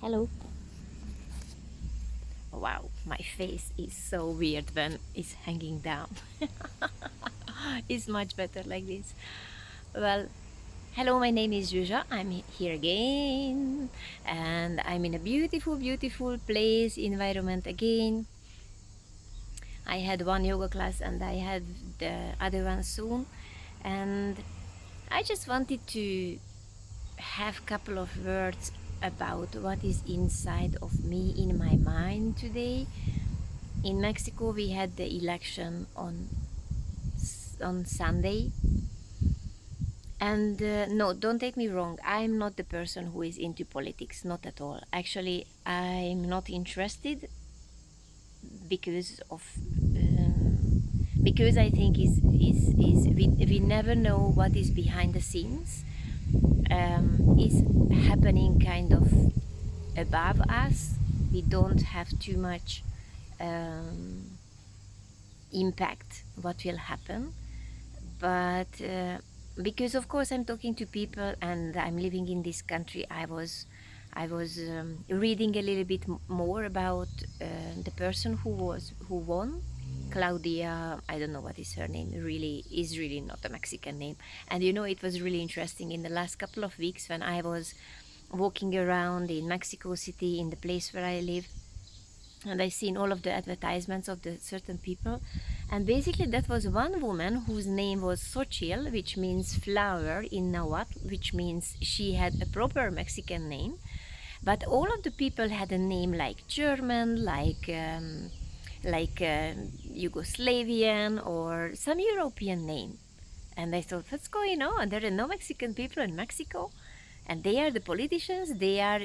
Hello. Wow, my face is so weird when it's hanging down. It's much better like this. Well, hello, my name is Zsuzsa. I'm here again, and I'm in a beautiful, beautiful place, environment again. I had one yoga class and I had the other one soon, and I just wanted to have a couple of words about what is inside of me in my mind today. In Mexico, we had the election on Sunday, and no, don't take me wrong. I'm not the person who is into politics, not at all. Actually, I'm not interested because of because I think is we never know what is behind the scenes, is happening kind of above us. We don't have too much impact what will happen, but because of course I'm talking to people and I'm living in this country, I was reading a little bit more about the person who won, Claudia. I don't know what is her name. Really is really not a Mexican name. And it was really interesting in the last couple of weeks when I was walking around in Mexico City, in the place where I live, and I seen all of the advertisements of the certain people, and basically that was one woman whose name was Xochitl, which means flower in Nahuatl, which means she had a proper Mexican name, but all of the people had a name like German, like Yugoslavian or some European name. And I thought, what's going on? There are no Mexican people in Mexico, and they are the politicians. They are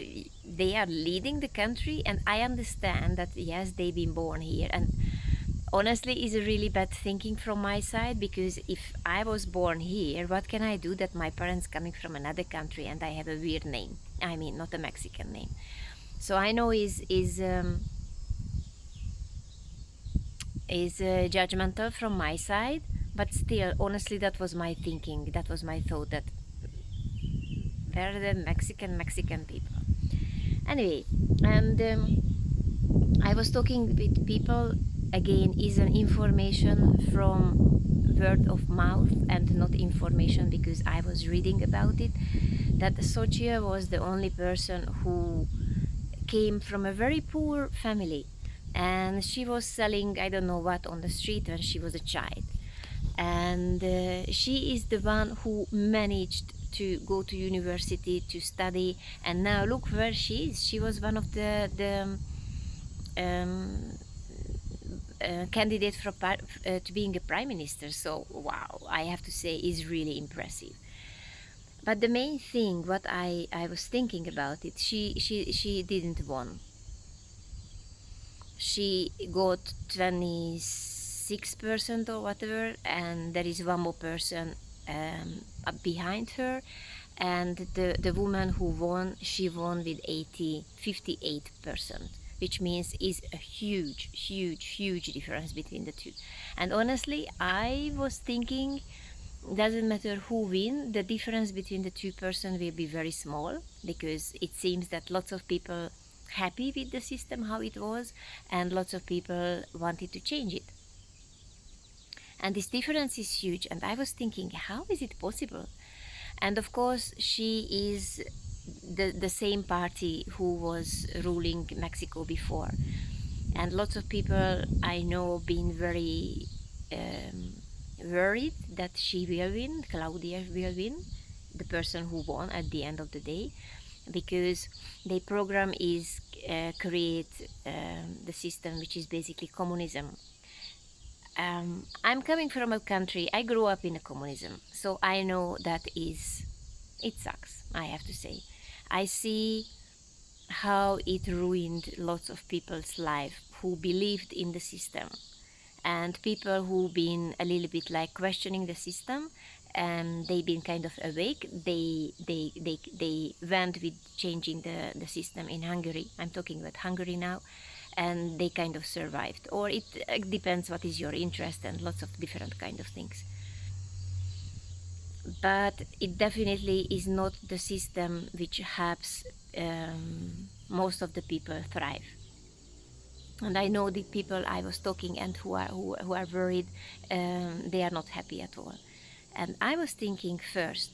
leading the country, and I understand that yes, they've been born here. And honestly, is a really bad thinking from my side, because if I was born here, what can I do that my parents coming from another country and I have a weird name? I mean, not a Mexican name. So I know is judgmental from my side, but still, honestly, that was my thinking. That was my thought, that they're the Mexican people. Anyway, and I was talking with people again. Is an information from word of mouth and not information because I was reading about it. That Sochia was the only person who came from a very poor family, and she was selling I don't know what on the street when she was a child, and she is the one who managed to go to university to study, and now look where she is. She was one of the um, candidate for to being a prime minister. So wow, I have to say, is really impressive. But the main thing, what I was thinking about it, she didn't won. She got 26% or whatever, and there is one more person up behind her, and the woman who won, she won with 58%, which means is a huge difference between the two. And honestly, I was thinking, doesn't matter who win, the difference between the two person will be very small, because it seems that lots of people happy with the system how it was, and lots of people wanted to change it, and this difference is huge. And I was thinking, how is it possible? And of course, she is the same party who was ruling Mexico before, and lots of people I know been very um, worried that she will win, Claudia will win, the person who won at the end of the day, because the program is create the system which is basically communism. I'm coming from a country, I grew up in a communism, so I know that is, it sucks, I have to say. I see how it ruined lots of people's life who believed in the system, and people who've been a little bit like questioning the system, and they've been kind of awake. They went with changing the system in Hungary. I'm talking about Hungary now, and they kind of survived. Or it depends what is your interest, and lots of different kind of things. But it definitely is not the system which helps most of the people thrive. And I know the people I was talking and who are worried, they are not happy at all. And I was thinking first,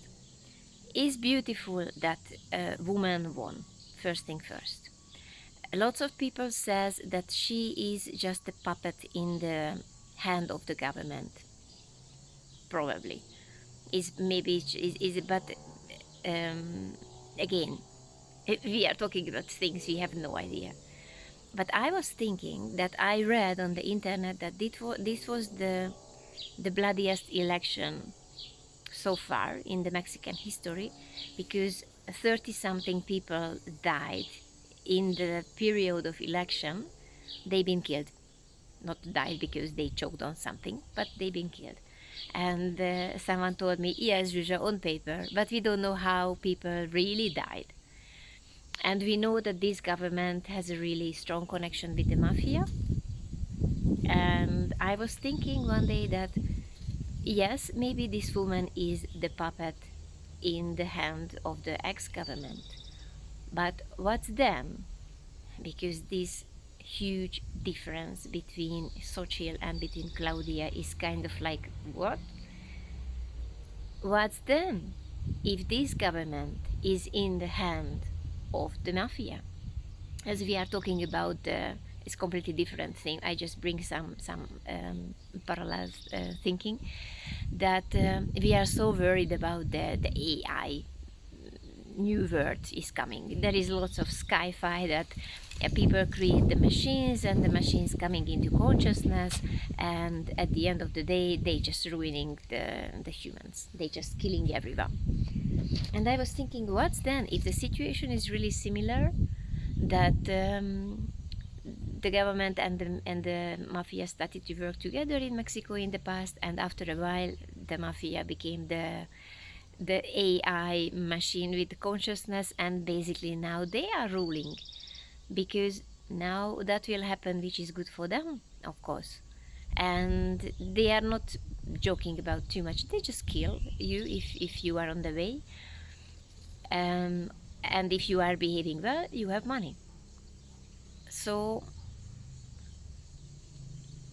is beautiful that a woman won, first thing first. Lots of people says that she is just a puppet in the hand of the government. Probably is maybe is but again, we are talking about things we have no idea. But I was thinking that I read on the internet that this was the bloodiest election so far in the Mexican history, because 30 something people died in the period of election. They've been killed, not died because they choked on something, but they've been killed. And someone told me, yes, Zsuzsa, on paper, but we don't know how people really died. And we know that this government has a really strong connection with the mafia. And I was thinking one day that, yes, maybe this woman is the puppet in the hand of the ex-government. But what's then? Because this huge difference between Xochitl and between Claudia is kind of like, what? What's then if this government is in the hand of the mafia? As we are talking about it's completely different thing. I just bring some parallel thinking that we are so worried about the AI new word is coming. There is lots of sci-fi that people create the machines and the machines coming into consciousness, and at the end of the day they just ruining the humans. They just killing everyone. And I was thinking, what's then if the situation is really similar, that the government and the mafia started to work together in Mexico in the past, and after a while the mafia became the AI machine with consciousness, and basically now they are ruling, because now that will happen, which is good for them, of course. And they are not joking about too much. They just kill you if you are on the way. And if you are behaving well, you have money. So,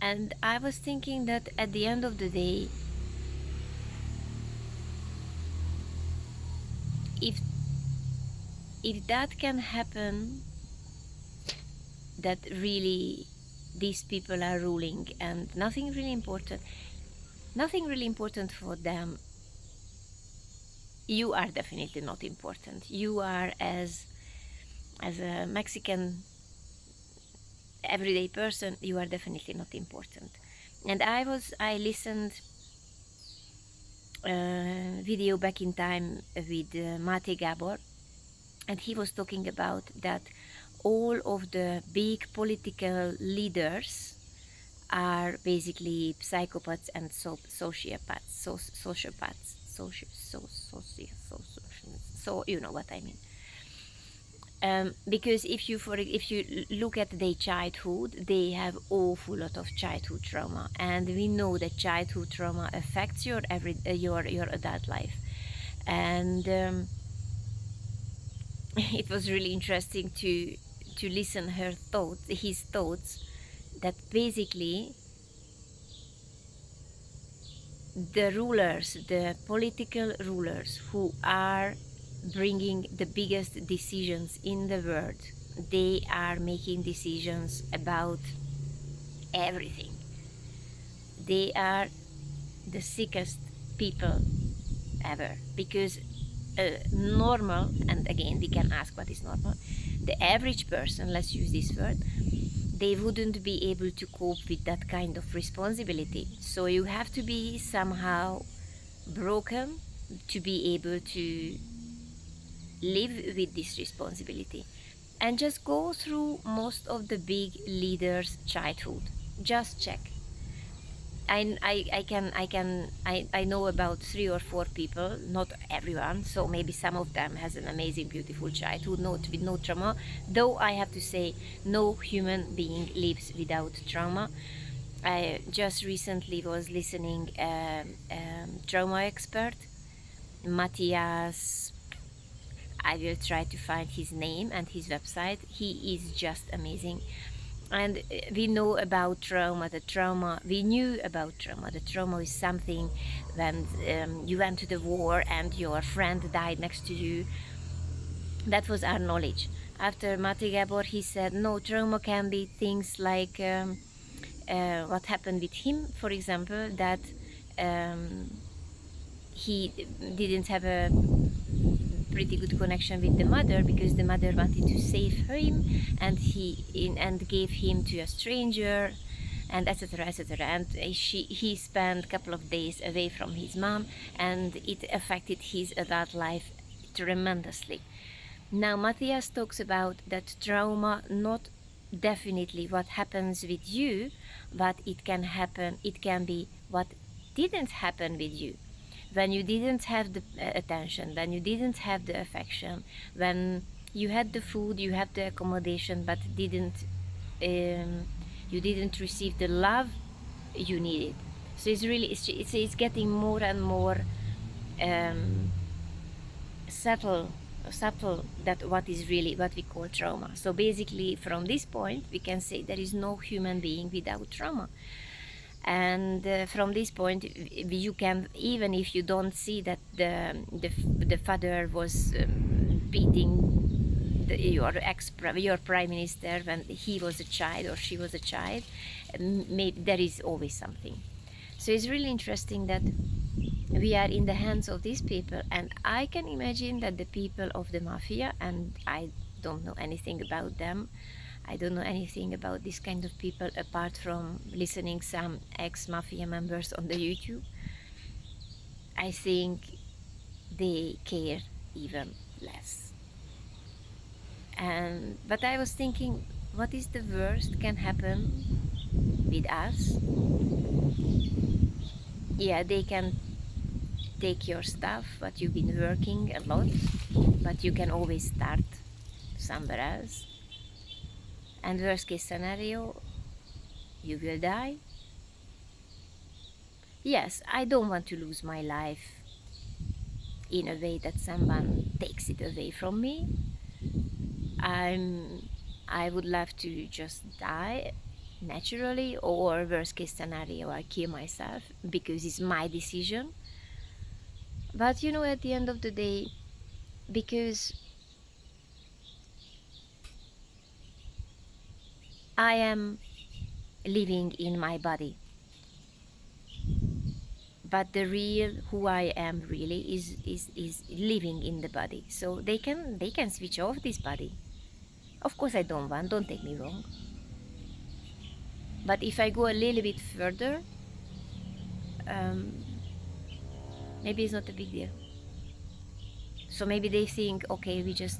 and I was thinking that at the end of the day, if that can happen, that really these people are ruling and nothing really important for them, you are definitely not important. You are, as a Mexican everyday person, you are definitely not important. And I listened video back in time with Gabor, and he was talking about that all of the big political leaders are basically psychopaths and sociopaths, sociopaths, so you know what I mean. Because if you look at their childhood, they have awful lot of childhood trauma, and we know that childhood trauma affects your adult life. And it was really interesting to listen his thoughts, that basically the political rulers who are bringing the biggest decisions in the world, they are making decisions about everything. They are the sickest people ever, because normal, and again we can ask what is normal, the average person, let's use this word, they wouldn't be able to cope with that kind of responsibility. So you have to be somehow broken to be able to live with this responsibility. And just go through most of the big leaders' childhood. Just check. I know about 3 or 4 people, not everyone, so maybe some of them has an amazing, beautiful childhood, with no trauma. Though I have to say, no human being lives without trauma. I just recently was listening trauma expert, Matthias. I will try to find his name and his website. He is just amazing. And we know about trauma. We knew about trauma. The trauma is something when you went to the war and your friend died next to you. That was our knowledge. After Mati Gabor, he said, no, trauma can be things like what happened with him, for example, that um, he didn't have a pretty good connection with the mother because the mother wanted to save him, and and gave him to a stranger, and etc., etc. And he spent a couple of days away from his mom, and it affected his adult life tremendously. Now Matthias talks about that trauma, not definitely what happens with you, but it can be what didn't happen with you. When you didn't have the attention, when you didn't have the affection, when you had the food, you had the accommodation, but you didn't receive the love you needed. So it's getting more and more um, subtle that what is really what we call trauma. So basically from this point we can say there is no human being without trauma. And from this point you can, even if you don't see that the father was beating your prime minister when he was a child or she was a child, maybe there is always something. So it's really interesting that we are in the hands of these people, and I can imagine that the people of the mafia, and I don't know anything about them, I don't know anything about this kind of people apart from listening some ex-mafia members on the YouTube. I think they care even less. But I was thinking, what is the worst can happen with us? Yeah, they can take your stuff, but you've been working a lot, but you can always start somewhere else. And worst case scenario, you will die. Yes, I don't want to lose my life in a way that someone takes it away from me. I would love to just die naturally, or worst case scenario, I kill myself because it's my decision. But at the end of the day, because I am living in my body, but the real who I am really is living in the body. So they can switch off this body. Of course I don't take me wrong. But if I go a little bit further, maybe it's not a big deal. So maybe they think, okay, we just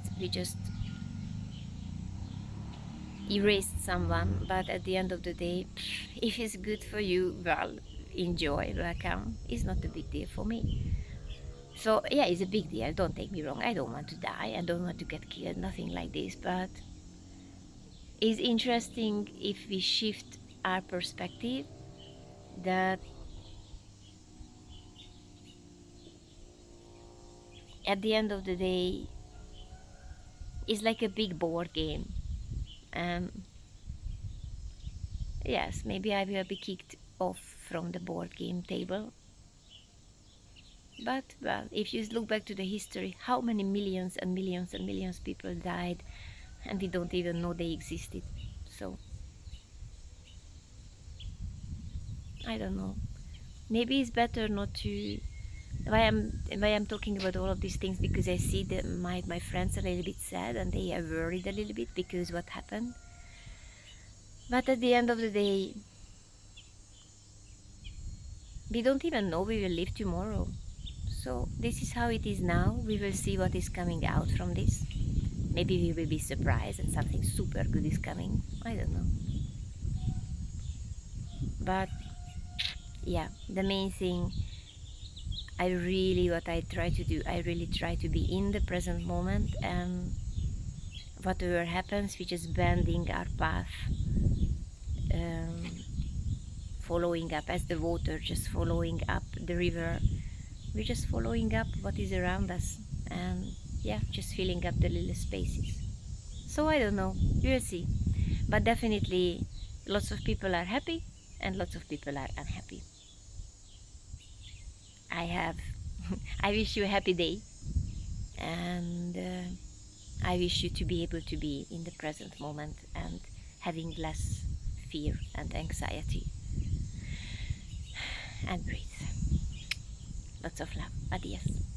erased someone, but at the end of the day, if it's good for you, well, enjoy, welcome. It's not a big deal for me. So yeah, it's a big deal, don't take me wrong. I don't want to die, I don't want to get killed, nothing like this, but it's interesting if we shift our perspective, that at the end of the day, it's like a big board game. Yes, maybe I will be kicked off from the board game table. But, well, if you look back to the history, how many millions and millions and millions of people died and we don't even know they existed. So, I don't know. Maybe it's better not to... Why I'm talking about all of these things, because I see that my friends are a little bit sad and they are worried a little bit because what happened. But at the end of the day, we don't even know we will live tomorrow. So this is how it is now. We will see what is coming out from this. Maybe we will be surprised and something super good is coming. I don't know. But yeah, the main thing, what I try to do, I really try to be in the present moment, and whatever happens, we just bending our path, following up as the water, just following up the river. We're just following up what is around us, and yeah, just filling up the little spaces. So I don't know, we'll see. But definitely lots of people are happy and lots of people are unhappy. I have I wish you a happy day, and I wish you to be able to be in the present moment and having less fear and anxiety. And breathe. Lots of love. Matthias.